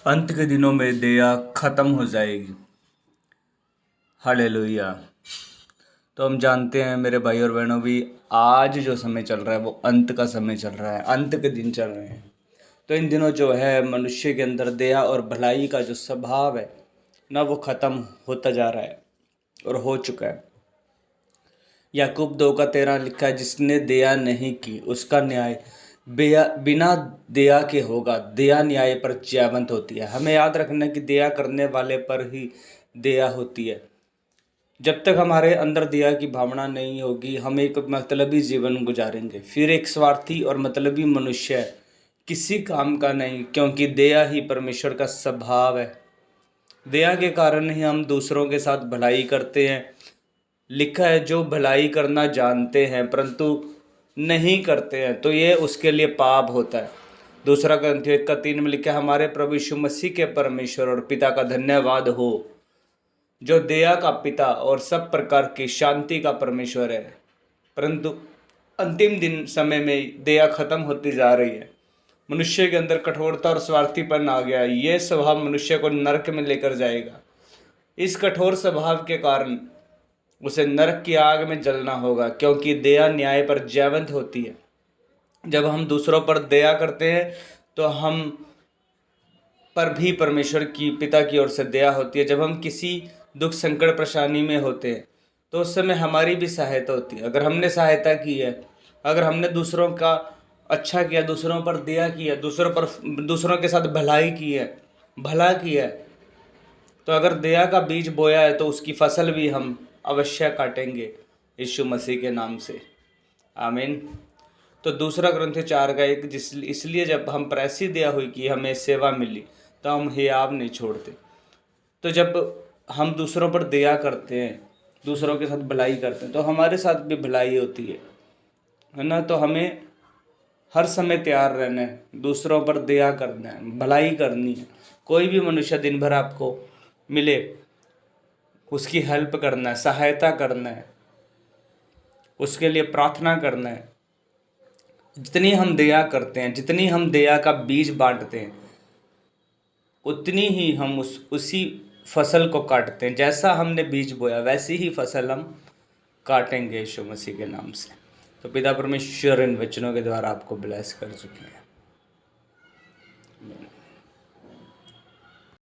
अंत के दिनों में दया खत्म हो जाएगी। हालेलुया। तो हम जानते हैं मेरे भाई और बहनों भी, आज जो समय चल रहा है वो अंत का समय चल रहा है, अंत के दिन चल रहे हैं। तो इन दिनों जो है मनुष्य के अंदर दया और भलाई का जो स्वभाव है ना, वो खत्म होता जा रहा है और हो चुका है। याकूब 2:13 लिखा है, जिसने दया नहीं की उसका न्याय बिना दया के होगा। दया न्याय पर जयवंत होती है। हमें याद रखना कि दया करने वाले पर ही दया होती है। जब तक हमारे अंदर दया की भावना नहीं होगी, हम एक मतलबी जीवन गुजारेंगे। फिर एक स्वार्थी और मतलबी मनुष्य किसी काम का नहीं, क्योंकि दया ही परमेश्वर का स्वभाव है। दया के कारण ही हम दूसरों के साथ भलाई करते हैं। लिखा है, जो भलाई करना जानते हैं परंतु नहीं करते हैं तो ये उसके लिए पाप होता है। दूसरा ग्रंथियों 1:3 में लिखा है, हमारे प्रभु यीशु मसीह के परमेश्वर और पिता का धन्यवाद हो, जो दया का पिता और सब प्रकार की शांति का परमेश्वर है। परंतु अंतिम दिन समय में दया खत्म होती जा रही है। मनुष्य के अंदर कठोरता और स्वार्थीपन आ गया है। ये स्वभाव मनुष्य को नरक में लेकर जाएगा। इस कठोर स्वभाव के कारण उसे नरक की आग में जलना होगा, क्योंकि दया न्याय पर जयवंत होती है। जब हम दूसरों पर दया करते हैं तो हम पर भी परमेश्वर की पिता की ओर से दया होती है। जब हम किसी दुख संकट परेशानी में होते हैं तो उस समय हमारी भी सहायता होती है। अगर हमने सहायता की है, अगर हमने दूसरों का अच्छा किया, दूसरों पर दया किया, दूसरों के साथ भलाई की है, भला किया है, तो अगर दया का बीज बोया है तो उसकी फसल भी हम अवश्य काटेंगे यीशु मसीह के नाम से। आमीन। तो दूसरा ग्रंथियों 4:1, इसलिए जब हम पर ऐसी दया हुई कि हमें सेवा मिली तो हम हियाव नहीं छोड़ते। तो जब हम दूसरों पर दया करते हैं, दूसरों के साथ भलाई करते हैं, तो हमारे साथ भी भलाई होती है ना। तो हमें हर समय तैयार रहना है, दूसरों पर दया करना है, भलाई करनी है। कोई भी मनुष्य दिन भर आपको मिले, उसकी हेल्प करना है, सहायता करना है, उसके लिए प्रार्थना करना है। जितनी हम दया करते हैं, जितनी हम दया का बीज बांटते हैं, उतनी ही हम उसी फसल को काटते हैं। जैसा हमने बीज बोया वैसी ही फसल हम काटेंगे यीशु मसीह के नाम से। तो पिता परमेश्वर इन वचनों के द्वारा आपको ब्लेस कर चुके हैं।